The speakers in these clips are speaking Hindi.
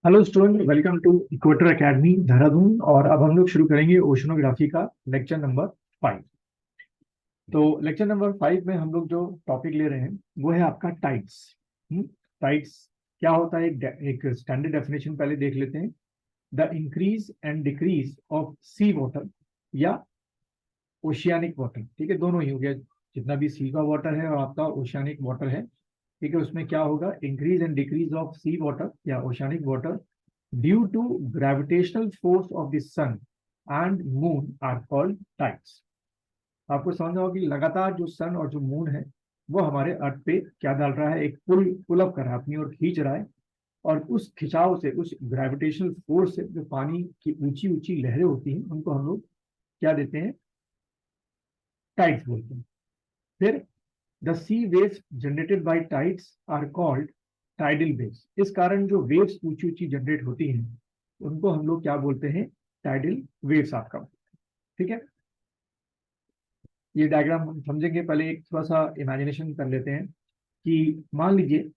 Hello student, welcome to Equator Academy Dehradun. और अब हम लोग शुरू करेंगे ओशनोग्राफी का लेक्चर नंबर 5। तो लेक्चर नंबर 5 में हम लोग जो टॉपिक ले रहे हैं वो है आपका टाइड्स। टाइड्स क्या होता है, एक स्टैंडर्ड डेफिनेशन पहले देख लेते हैं। The increase and decrease of sea water या ओशियानिक वाटर, ठीक है, दोनों ही हो गया। जितना भी सी का वाटर है और आपका ओशियानिक वाटर है, ठीक है, उसमें क्या होगा, increase and decrease of sea water या oceanic water due to gravitational force of the sun and moon are called tides. आपको समझ होगा कि लगातार जो सन और जो मून है वो हमारे अर्थ पे क्या डाल रहा है, एक पुल अप कर रहा है, अपनी ओर खींच रहा है। और उस खिंचाव से, उस ग्रेविटेशनल फोर्स से जो पानी की ऊंची ऊंची लहरें होती हैं उनको हम लोग क्या देते हैं, टाइड्स बोलते हैं। फिर the sea waves generated by tides are called tidal waves. इस कारण जो वेव्स ऊंची ऊंची जनरेट होती हैं उनको हम लोग क्या बोलते हैं, टाइडल वेव्स आपका। ठीक है, ये डायग्राम हम समझेंगे। पहले एक थोड़ा सा इमेजिनेशन कर लेते हैं कि मान लीजिए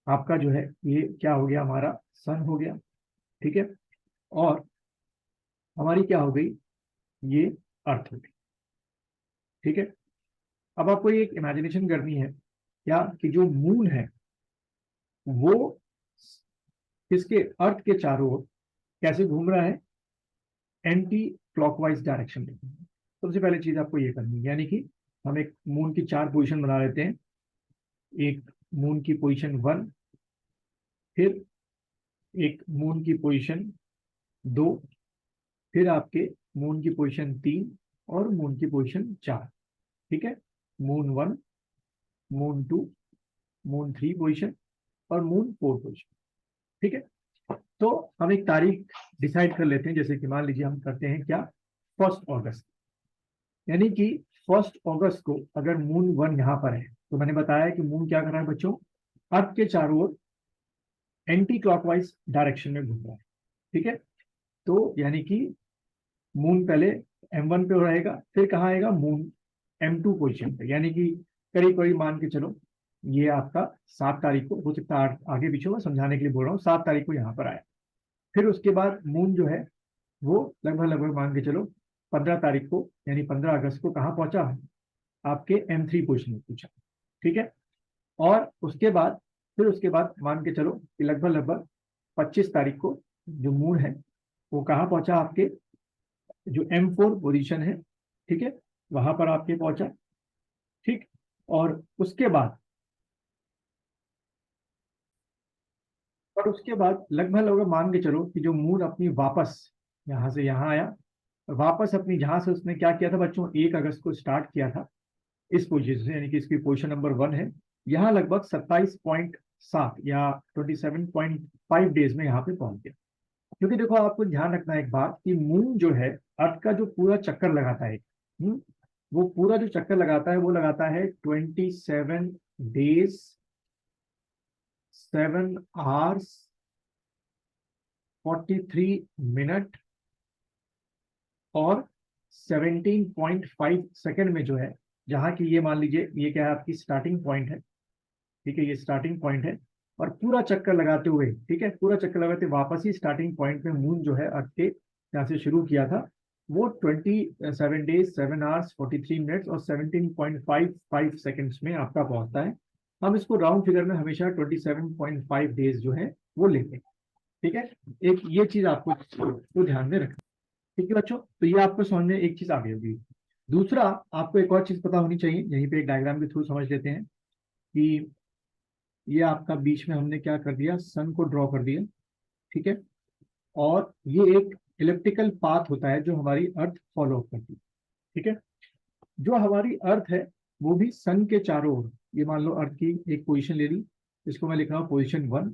आपका जो है ये क्या हो गया, हमारा सन हो गया, ठीक है, और हमारी क्या हो गई, ये अर्थ हो गई। ठीक है, अब आपको एक इमेजिनेशन करनी है क्या, कि जो मून है वो इसके अर्थ के चारों ओर कैसे घूम रहा है, एंटी क्लॉकवाइज डायरेक्शन में। सबसे पहले चीज आपको ये करनी है, यानी कि हम एक मून की 4 पोजीशन बना लेते हैं। एक मून की पोजीशन 1, फिर एक मून की पोजीशन 2, फिर आपके मून की पोजीशन 3 और मून की पोजीशन 4। ठीक है, मून 1, मून 2, मून 3 पोजीशन और मून 4 पोजीशन। ठीक है, तो हम एक तारीख डिसाइड कर लेते हैं। जैसे कि मान लीजिए हम करते हैं क्या, 1 अगस्त, यानी कि 1 अगस्त को अगर मून 1 यहाँ पर है, तो मैंने बताया कि मून क्या कर रहा है बच्चों, अर्थ के चारों ओर एंटी क्लॉकवाइज डायरेक्शन में घूम रहा है। ठीक है, तो यानी कि मून पहले M1 पे रहेगा, फिर कहाँ आएगा, मून M2 पोजिशन पे, यानी कि करीब करीब मान के चलो ये आपका 7 तारीख को हो सकता है, आगे पीछे मैं समझाने के लिए बोल रहा हूँ, 7 तारीख को यहाँ पर आया। फिर उसके बाद मून जो है वो लगभग लगभग मान के चलो 15 तारीख को, यानी 15 अगस्त को कहाँ पहुंचा, आपके M3 पोजिशन में पूछा। ठीक है, और उसके बाद फिर उसके बाद मान के चलो कि लगभग लगभग 25 तारीख को जो मून है वो कहाँ पहुंचा, आपके जो M4 पोजीशन है, ठीक है, वहां पर आपके पहुंचा। ठीक, और उसके बाद लगभग लगभग मान के चलो कि जो मून अपनी वापस यहाँ से यहाँ आया, वापस अपनी जहां से उसने क्या किया था बच्चों, 1 अगस्त को स्टार्ट किया था इस पोजीशन से, यानी कि इसकी पोजीशन नंबर 1 है, यहाँ लगभग 27.7 या 27.5 डेज में यहाँ पे पहुंच गया। क्योंकि देखो आपको ध्यान रखना है एक बात, कि मून जो है अर्थ का जो पूरा चक्कर लगाता है, वो पूरा जो चक्कर लगाता है वो लगाता है 27 डेज, 7 आवर्स, 43 मिनट और 17.5 सेकेंड में जो है, जहाँ की ये मान लीजिए ये क्या है, आपकी स्टार्टिंग पॉइंट है। ठीक है, ये स्टार्टिंग पॉइंट है, और पूरा चक्कर लगाते हुए, ठीक है, पूरा चक्कर लगाते वापस ही स्टार्टिंग पॉइंट में मून जो है अर्थ के यहाँ से शुरू किया था, वो 27 डेज, 7 आवर्स, 43 मिनट्स और 17.55 सेकेंड्स में आपका पहुंचता है। हम इसको राउंड फिगर में हमेशा 27.5 डेज जो है वो लेते हैं। ठीक है, एक ये चीज आपको तो ध्यान में रखना। ठीक है बच्चों, तो ये आपको समझ में एक चीज आ गई होगी। दूसरा, आपको एक और चीज पता होनी चाहिए, यहीं पे एक डायग्राम के थ्रू समझ लेते हैं कि ये आपका बीच में हमने क्या कर दिया, सन को ड्रॉ कर दिया। ठीक है, और ये एक इलेप्टिकल पाथ होता है जो हमारी अर्थ फॉलो करती है। ठीक है, जो हमारी अर्थ है वो भी सन के चारों ओर, ये मान लो अर्थ की एक पोजीशन ले ली, इसको मैं लिख रहा हूँ पोजीशन 1,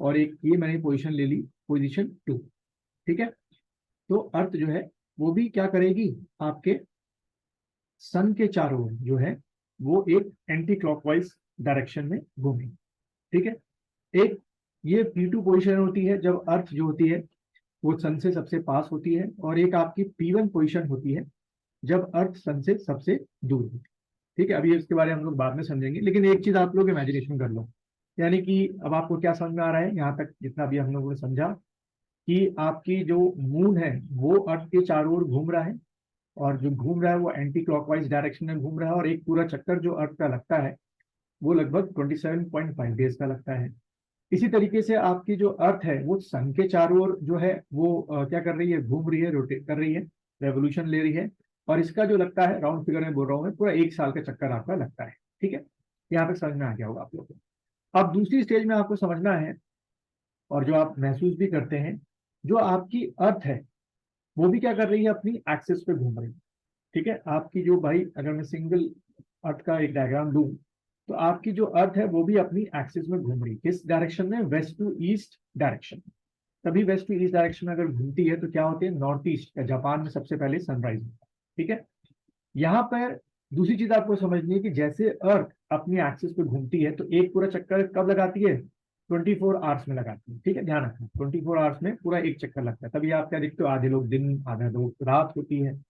और एक ये मैंने पोजीशन ले ली पोजीशन 2। ठीक है, तो अर्थ जो है वो भी क्या करेगी, आपके सन के चारों ओर जो है वो एक एंटी क्लॉकवाइज डायरेक्शन में घूमेगी। ठीक है, एक ये P2 पोजीशन होती है जब अर्थ जो होती है वो सन से सबसे पास होती है, और एक आपकी P1 पोजीशन होती है जब अर्थ सन से सबसे दूर होती है। ठीक है, अभी इसके बारे में हम लोग बाद में समझेंगे, लेकिन एक चीज आप लोग इमेजिनेशन कर लो यानी कि अब आपको क्या समझ में आ रहा है यहाँ तक जितना भी हम लोगों ने समझा, कि आपकी जो मून है वो अर्थ के चारों ओर घूम रहा है, और जो घूम रहा है वो एंटी क्लॉकवाइज डायरेक्शन में घूम रहा है, और एक पूरा चक्कर जो अर्थ का लगता है वो लगभग 27.5 डेज का लगता है। इसी तरीके से आपकी जो अर्थ है वो सन के चारों ओर जो है वो क्या कर रही है, घूम रही है, रोटेट कर रही है, रेवोल्यूशन ले रही है, और इसका जो लगता है, राउंड फिगर में बोल रहा हूँ मैं, पूरा 1 साल का चक्कर आपका लगता है। ठीक है, यहाँ तक समझ में आ गया होगा आप लोगों को। अब दूसरी स्टेज में आपको समझना है, और जो आप महसूस भी करते हैं, जो आपकी अर्थ है वो भी क्या कर रही है, अपनी एक्सिस पे घूम रही है। ठीक है, आपकी जो भाई, अगर मैं सिंगल अर्थ का एक डायग्राम दूं, तो आपकी जो अर्थ है वो भी अपनी एक्सिस में घूम रही है। किस डायरेक्शन में? West to east direction. तभी वेस्ट टू ईस्ट डायरेक्शन में अगर घूमती है तो क्या होती है, नॉर्थ ईस्ट, जापान में सबसे पहले सनराइज होता है। ठीक है, यहाँ पर दूसरी चीज आपको समझनी है कि जैसे अर्थ अपनी एक्सिस पे घूमती है तो एक पूरा चक्कर कब लगाती है, 24 आवर्स में लगाती है। ठीक है, ध्यान रखना, 24 आवर्स में पूरा एक चक्कर लगता है। तभी आप क्या देखते हो, आधे लोग दिन, आधा लोग रात होती है।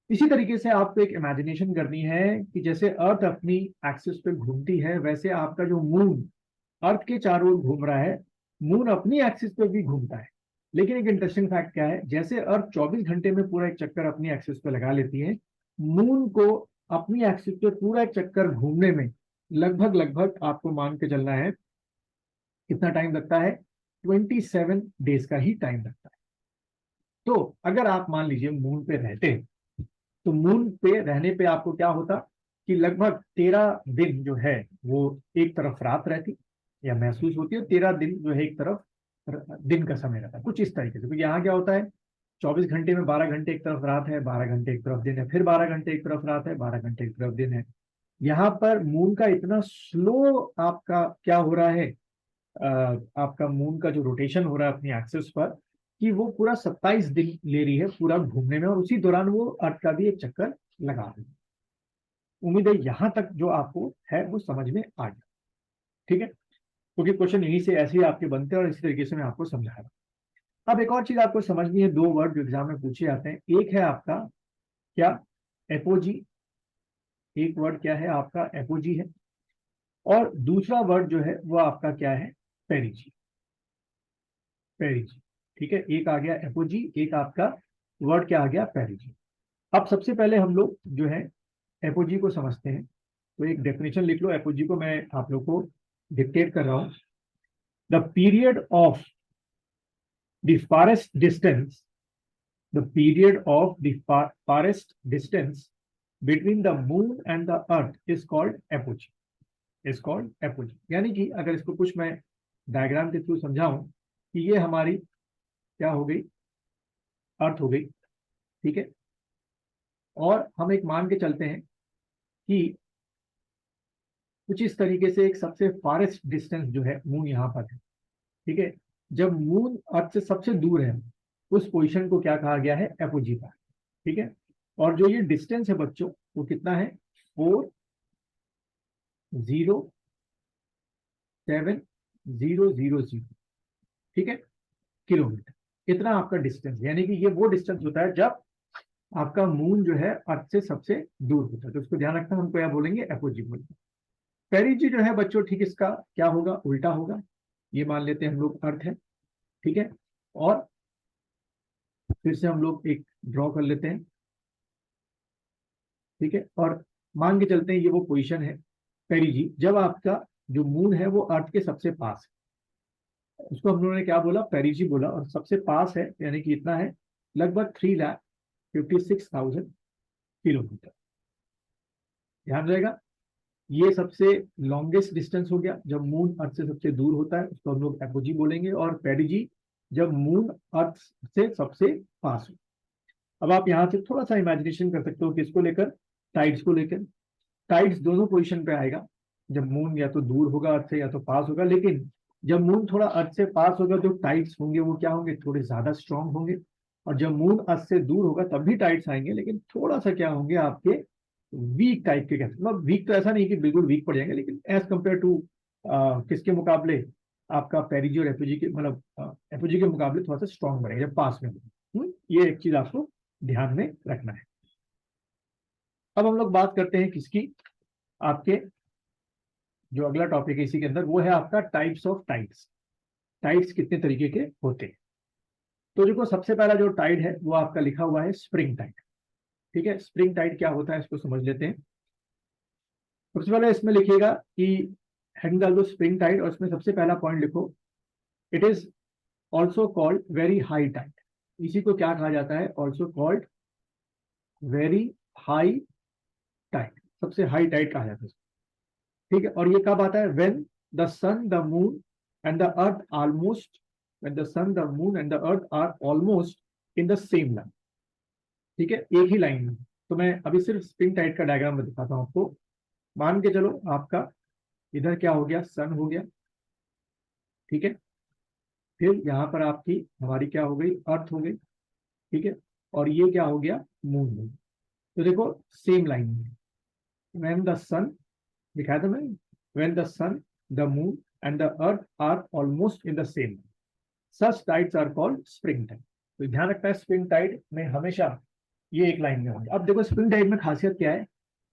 इसी तरीके से आपको एक इमेजिनेशन करनी है कि जैसे अर्थ अपनी एक्सिस पे घूमती है, वैसे आपका जो मून अर्थ के चारों ओर घूम रहा है, मून अपनी एक्सिस पे भी घूमता है। लेकिन एक इंटरेस्टिंग फैक्ट क्या है, जैसे अर्थ 24 घंटे में पूरा एक चक्कर अपनी एक्सिस पे लगा लेती है, मून को अपनी एक्सिस पे पूरा एक चक्कर घूमने में लगभग लगभग आपको मान के चलना है, कितना टाइम लगता है, 27 डेज का ही टाइम लगता है। तो अगर आप मान लीजिए मून पे रहते हैं, तो मून पे रहने पे आपको क्या होता कि लगभग 13 दिन जो है वो एक तरफ रात रहती या महसूस होती है, 13 दिन जो है एक तरफ दिन का समय रहता है, कुछ इस तरीके से। तो यहाँ क्या होता है, 24 घंटे में 12 घंटे एक तरफ रात है, 12 घंटे एक तरफ दिन है, फिर 12 घंटे एक तरफ रात है, 12 घंटे एक तरफ दिन है। यहाँ पर मून का इतना स्लो आपका क्या हो रहा है, आपका मून का जो रोटेशन हो रहा है अपनी एक्सिस पर, कि वो पूरा 27 दिन ले रही है पूरा घूमने में, और उसी दौरान वो अर्थ का भी एक चक्कर लगा रही है। उम्मीद है यहां तक जो आपको है वो समझ में आ गया। ठीक है, क्योंकि क्वेश्चन यहीं से ऐसे ही आपके बनते हैं, और इसी तरीके से मैं आपको समझा रहा हूं। अब एक और चीज आपको समझनी है, दो वर्ड जो एग्जाम में पूछे जाते हैं, एक है आपका क्या, एपोजी। एक वर्ड क्या है आपका, एपोजी है, और दूसरा वर्ड जो है वो आपका क्या है, पेरिजी। पेरिजी। ठीक है, एक आ गया एपोजी, एक आपका वर्ड क्या आ गया, पेरिजी। अब सबसे पहले हम लोग जो है एपोजी को समझते हैं। तो एक डेफिनेशन लिख लो, एपोजी को मैं आप लोग को डिक्टेट कर रहा हूं। The period of the farthest distance, the period of the farthest distance between the moon and the earth is called apogee, is called apogee. यानी कि अगर इसको कुछ मैं डायग्राम के थ्रू समझाऊं कि ये हमारी क्या हो गई, अर्थ हो गई। ठीक है, और हम एक मान के चलते हैं कि कुछ इस तरीके से एक सबसे फारेस्ट डिस्टेंस जो है मून यहाँ पर है। ठीक है, जब मून अर्थ से सबसे दूर है उस पोजीशन को क्या कहा गया है, एपोजी का। ठीक है, और जो ये डिस्टेंस है बच्चों वो कितना है, 407,000। ठीक है, किलोमीटर, इतना आपका डिस्टेंस। यानी कि ये वो डिस्टेंस होता है जब आपका मून जो है अर्थ से सबसे दूर होता है। तो उसको ध्यान रखना, हम क्या बोलेंगे, एपोजी बोलेंगे। पेरिजी जो है बच्चों, ठीक, इसका क्या होगा, उल्टा होगा। ये मान लेते हैं हम लोग अर्थ है। ठीक है, और फिर से हम लोग एक ड्रॉ कर लेते हैं। ठीक है, और मान के चलते हैं ये वो पोजीशन है पेरिजी, जब आपका जो मून है वो अर्थ के सबसे पास है। उसको हम लोगों ने क्या बोला, पेरिजी बोला, और सबसे पास है यानी कि इतना है, लगभग 3,56,000 किलोमीटर। ध्यान रहेगा, ये सबसे लॉन्गेस्ट डिस्टेंस हो गया जब मून अर्थ से सबसे दूर होता है, उसको हम लोग एपोजी बोलेंगे। और पेरिजी जब मून अर्थ से सबसे पास हो। अब आप यहाँ से थोड़ा सा इमेजिनेशन कर सकते हो किसको लेकर, टाइड्स को लेकर। टाइड्स दोनों पोजीशन पे आएगा, जब मून या तो दूर होगा अर्थ से या तो पास होगा। लेकिन जब मून थोड़ा अर्थ से पास होगा तो टाइड्स होंगे वो क्या होंगे, थोड़े ज्यादा स्ट्रांग होंगे। और जब मून अर्थ से दूर होगा तब भी टाइड्स आएंगे, लेकिन थोड़ा सा क्या होंगे आपके, वीक टाइप के। कहते मतलब वीक तो ऐसा नहीं कि बिल्कुल वीक पड़ जाएंगे, लेकिन एज कम्पेयर टू किसके मुकाबले, आपका पेरिजी और एपोजी के, मतलब एपोजी के मुकाबले थोड़ा सा स्ट्रांग बनेगा जब पास में होगा। ये एक चीज आपको ध्यान में रखना है। अब हम लोग बात करते हैं किसकी, आपके जो अगला टॉपिक है इसी के अंदर, वो है आपका टाइप्स ऑफ टाइड्स। टाइड्स कितने तरीके के होते हैं। तो देखो सबसे पहला जो टाइड है वो आपका लिखा हुआ है स्प्रिंग टाइड। ठीक है, स्प्रिंग टाइड क्या होता है इसको समझ लेते हैं। सबसे पहले इसमें लिखिएगा कि हेडिंग डाल दो स्प्रिंग टाइड, और इसमें सबसे पहला पॉइंट लिखो, it is also called very high tide. इसी को क्या कहा जाता है, also called very high tide, सबसे हाई टाइड कहा जाता है। ठीक है, और ये कब आता है, when the sun the moon and the earth almost, when the sun the moon and the earth are almost in the same line. ठीक है, एक ही लाइन में। तो मैं अभी सिर्फ स्प्रिंग टाइड का डायग्राम में दिखाता हूँ आपको। मान के चलो आपका इधर क्या हो गया, सन हो गया। ठीक है, फिर यहाँ पर आपकी हमारी क्या हो गई, अर्थ हो गई। ठीक है, और ये क्या हो गया, मून हो गई। तो देखो सेम लाइन में, व्हेन द सन, दिखाया था मैंने, when the sun the moon and the earth are almost in the same, such tides are called spring tide. तो ध्यान रखना है, स्प्रिंग टाइड में हमेशा ये एक लाइन में होंगे। अब देखो स्प्रिंग टाइड में खासियत क्या है,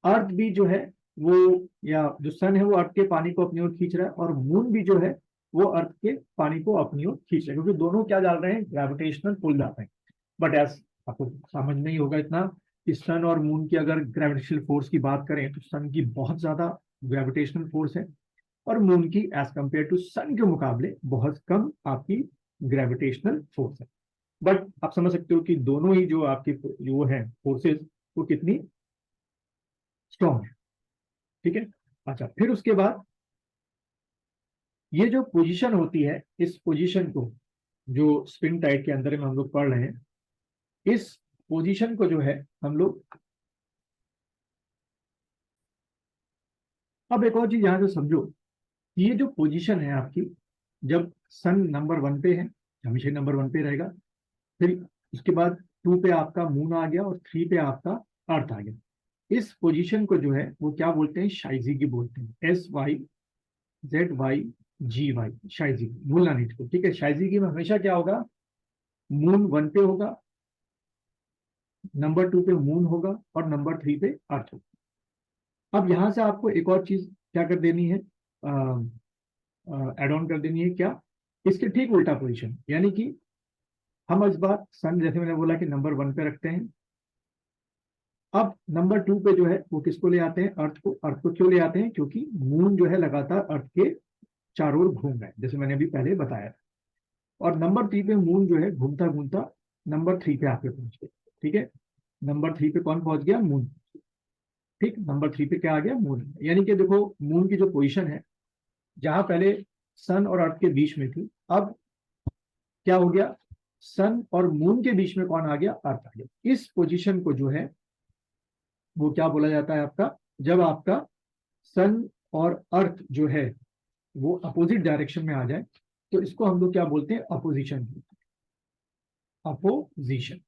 अर्थ भी जो है वो, या जो सन है वो अर्थ के पानी को अपनी ओर खींच रहा है, और मून भी जो है वो अर्थ के पानी को अपनी ओर खींच रहा है, क्योंकि दोनों क्या डाल रहे हैं, ग्रेविटेशनल पुल डाल रहे हैं। बट एज आपको समझ नहीं होगा इतना कि सन और मून की अगर ग्रेविटेशनल फोर्स की बात करें तो सन की बहुत ज्यादा ग्रेविटेशनल फोर्स है, और मून की एज कंपेयर टू सन के मुकाबले बहुत कम आपकी ग्रेविटेशनल फोर्स है। बट आप समझ सकते हो कि दोनों ही जो आपकी जो वो है फोर्सेस, वो कितनी स्ट्रॉन्ग है। ठीक है, अच्छा फिर उसके बाद ये जो पोजीशन होती है, इस पोजीशन को जो स्प्रिंग टाइड के अंदर में हम लोग पढ़ रहे हैं, इस पोजीशन को जो है हम लोग, अब एक और चीज यहां से समझो, ये जो पोजीशन है आपकी, जब सन नंबर 1 पे है, हमेशा नंबर 1 पे रहेगा, फिर उसके बाद 2 पे आपका मून आ गया, और 3 पे आपका अर्थ आ गया। इस पोजीशन को जो है वो क्या बोलते हैं, शाइजी बोलते हैं, SYZYGY, शाइजी, भूलना नहीं इसको। ठीक है, शाइजी में हमेशा क्या होगा, मून 1 पे होगा, नंबर 2 पे मून होगा, और नंबर 3 पे अर्थ होगा। अब यहां से आपको एक और चीज क्या कर देनी है, एड ऑन कर देनी है, क्या, इसके ठीक उल्टा पोजीशन, यानी कि हम इस बार सन, जैसे मैंने बोला कि नंबर 1 पे रखते हैं, अब नंबर 2 पे जो है वो किसको ले आते हैं, अर्थ को। अर्थ को क्यों ले आते हैं, क्योंकि मून जो है लगातार अर्थ के चारों ओर घूम रहा है, जैसे मैंने अभी पहले बताया था। और नंबर 3 पे मून जो है घूमता घूमता नंबर 3 पे आके पहुंच गया। ठीक है, नंबर 3 पे कौन पहुंच गया, मून। ठीक, नंबर 3 पे क्या आ गया, मून। यानी कि देखो मून की जो पोजीशन है, जहां पहले सन और अर्थ के बीच में थी, अब क्या हो गया, सन और मून के बीच में कौन आ गया, अर्थ आ गया। इस पोजीशन को जो है वो क्या बोला जाता है आपका, जब आपका सन और अर्थ जो है वो अपोजिट डायरेक्शन में आ जाए, तो इसको हम लोग क्या बोलते हैं, अपोजिशन। Opposition,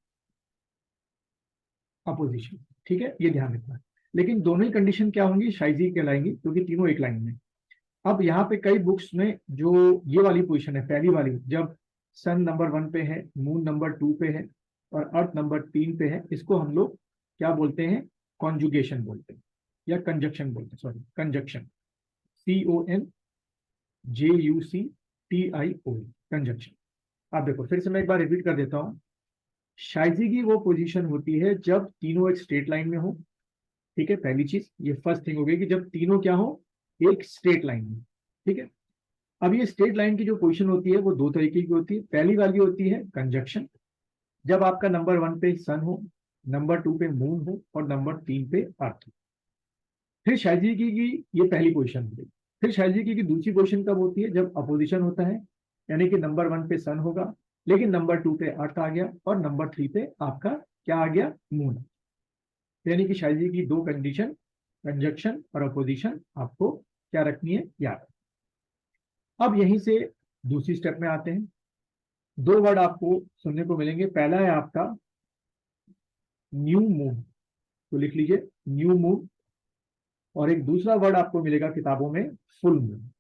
opposition. ठीक है, ये ध्यान रखना है। लेकिन दोनों ही कंडीशन क्या होंगी, शाइजी कहलाएंगी, क्योंकि तीनों एक लाइन में। अब यहाँ पे कई बुक्स में जो ये वाली पोजीशन है, पहली वाली, जब सन नंबर 1 पे है, मून नंबर 2 पे है, और अर्थ नंबर 3 पे है, इसको हम लोग क्या बोलते हैं, कॉन्जुगेशन बोलते हैं, या कंजक्शन बोलते हैं, सॉरी कंजक्शन, CONJUCTIO, कंजक्शन। अब देखो फिर से मैं एक बार रिपीट कर देता हूँ। शाइजी की वो पोजीशन होती है जब तीनों एक स्ट्रेट लाइन में हो। ठीक है, पहली चीज, ये फर्स्ट थिंग हो गई कि जब तीनों क्या हो, एक स्ट्रेट लाइन में। ठीक है, अब ये स्ट्रेट लाइन की जो पोजीशन होती है वो दो तरीके की होती है। पहली वाली होती है कंजक्शन, जब आपका नंबर 1 पे सन हो, नंबर 2 पे मून हो, और नंबर 3 पे अर्थ हो। फिर शाइजी की ये पहली पोजीशन हो गई। फिर शाइजी की दूसरी पोजीशन कब होती है, जब अपोजिशन होता है, यानी कि नंबर 1 पे सन होगा, लेकिन नंबर 2 पे अर्थ आ गया, और नंबर 3 पे आपका क्या आ गया, मून। यानी कि शायद की दो कंडीशन, कंजक्शन और अपोजिशन, आपको क्या रखनी है, याद। अब यहीं से दूसरी स्टेप में आते हैं। दो वर्ड आपको सुनने को मिलेंगे, पहला है आपका न्यू मून, तो लिख लीजिए न्यू मून। और एक दूसरा वर्ड आपको मिलेगा किताबों में, फुल मून।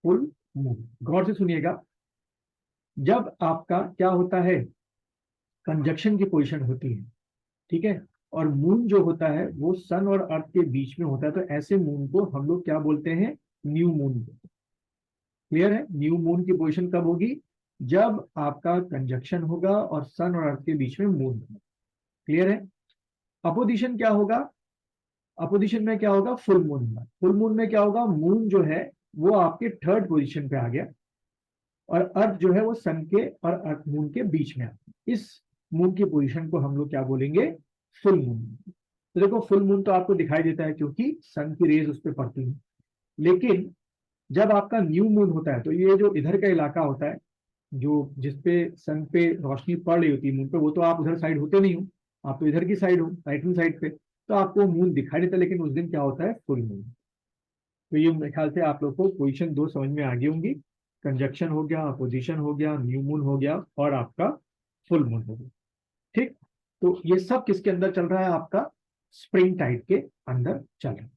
फुल मून, गौर से सुनिएगा। जब आपका क्या होता है, कंजक्शन की पोजीशन होती है, ठीक है, और मून जो होता है वो सन और अर्थ के बीच में होता है, तो ऐसे मून को हम लोग क्या बोलते हैं, न्यू मून। क्लियर है? न्यू मून की पोजीशन कब होगी, जब आपका कंजक्शन होगा और सन और अर्थ के बीच में मून होगा। क्लियर है? अपोजिशन क्या होगा, अपोजिशन में क्या होगा, फुल मून में। फुल मून में क्या होगा, मून जो है वो आपके थर्ड पोजीशन पे आ गया और अर्थ जो है वो सन के और अर्थ मून के बीच में आ गया। इस मून की पोजीशन को हम लोग क्या बोलेंगे, फुल मून। तो देखो फुल मून तो आपको दिखाई देता है क्योंकि सन की रेज उस पर पड़ती है, लेकिन जब आपका न्यू मून होता है तो ये जो इधर का इलाका होता है, जो जिसपे सन पे रोशनी पड़ रही होती है मून पे, वो तो आप उधर साइड होते नहीं हो, आप तो इधर की साइड हो, राइट हैंड साइड पे, तो आपको मून दिखाई देता है। लेकिन उस दिन क्या होता है, फुल मून। तो ये मेरे ख्याल से आप लोग को पोजीशन दो समझ में आ गई होंगी, कंजक्शन हो गया, अपोजिशन हो गया, न्यू मून हो गया और आपका फुल मून हो गया। ठीक, तो ये सब किसके अंदर चल रहा है, आपका स्प्रिंग टाइड के अंदर चल रहा है।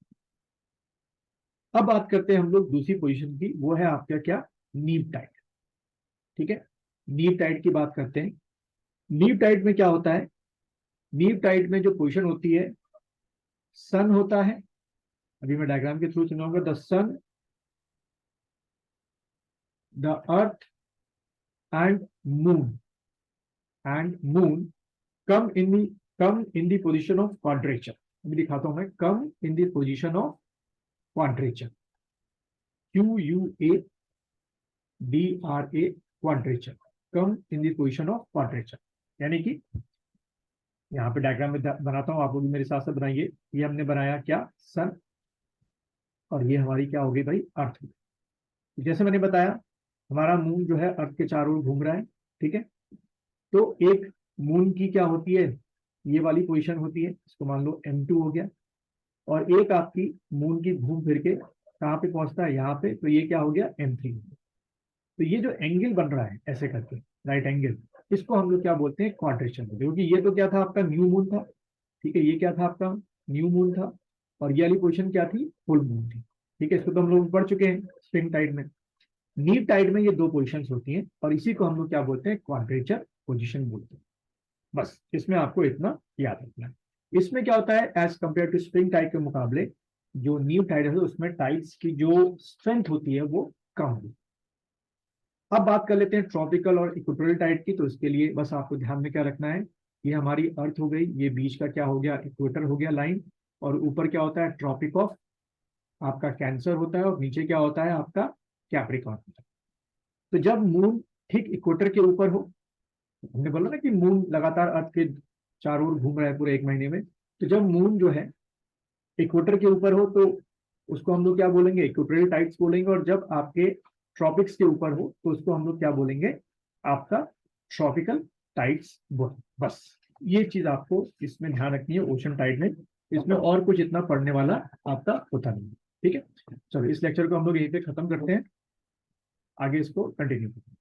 अब बात करते हैं हम लोग दूसरी पोजीशन की, वो है आपका क्या, नीव टाइड। ठीक है, नीव टाइड की बात करते हैं। नीव टाइड में क्या होता है, नीव टाइड में जो पोजीशन होती है, सन होता है, अभी मैं डायग्राम के थ्रू सुनाऊंगा, the sun, the earth and moon, come in the come in the position of quadrature. अभी दिखाता हूं मैं, come in the position of quadrature, QUADRA, quadrature, come in the position of quadrature. यानी कि यहाँ पे डायग्राम में बनाता हूँ, आप लोग भी मेरे साथ साथ बनाइए। ये हमने बनाया क्या, सन, और ये हमारी क्या होगी भाई, अर्थ। जैसे मैंने बताया, हमारा मून जो है अर्थ के चारों ओर घूम रहा है। ठीक है, तो एक मून की क्या होती है, ये वाली पोजीशन होती है, इसको मान लो M2 हो गया, और एक आपकी मून की घूम फिर के कहाँ पे पहुंचता है, यहाँ पे, तो ये क्या हो गया, M3। तो ये जो एंगल बन रहा है ऐसे करके, राइट एंगल, इसको हम लोग क्या बोलते हैं, क्वाड्रेचर बोलते हैं। क्योंकि ये तो क्या था, आपका न्यू मून था। ठीक है, ये क्या था, आपका न्यू मून था, और ये वाली पोजीशन क्या थी, फुल मून थी। ठीक है, इसको तो हम लोग पढ़ चुके हैं स्प्रिंग टाइड में। नीव टाइड में ये दो पोजीशंस होती हैं, और इसी को हम लोग क्या बोलते हैं, क्वाड्रेचर पोजीशन बोलते हैं। बस इसमें आपको इतना याद रखना है। इसमें क्या होता है, as compare to spring tide के मुकाबले जो न्यू टाइड है उसमें टाइड्स की जो स्ट्रेंथ होती है वो कम होती है। अब बात कर लेते हैं ट्रॉपिकल और इक्वेटोरियल टाइड की। तो इसके लिए बस आपको ध्यान में क्या रखना है, ये हमारी अर्थ हो गई, ये बीच का क्या हो गया, इक्वेटर हो गया लाइन, और ऊपर क्या होता है, ट्रॉपिक ऑफ आपका कैंसर होता है, और नीचे क्या होता है, आपका कैप्रिकॉर्न होता है। तो जब मून ठीक इक्वेटर के ऊपर हो, हमने बोला ना कि मून लगातार अर्थ के चारों ओर घूम रहा है पूरे एक महीने में, तो जब मून जो है इक्वेटर के ऊपर हो तो उसको हम लोग क्या बोलेंगे, इक्वेटोरियल टाइड्स बोलेंगे। और जब आपके ट्रॉपिक्स के ऊपर हो तो उसको हम लोग क्या बोलेंगे, आपका ट्रॉपिकल टाइड्स बोलेंगे। बस ये चीज आपको इसमें ध्यान रखनी है ओशन टाइड में। इसमें और कुछ इतना पढ़ने वाला आपका होता नहीं है। ठीक है, चलो इस लेक्चर को हम लोग यहीं पे खत्म करते हैं, आगे इसको कंटिन्यू करते हैं।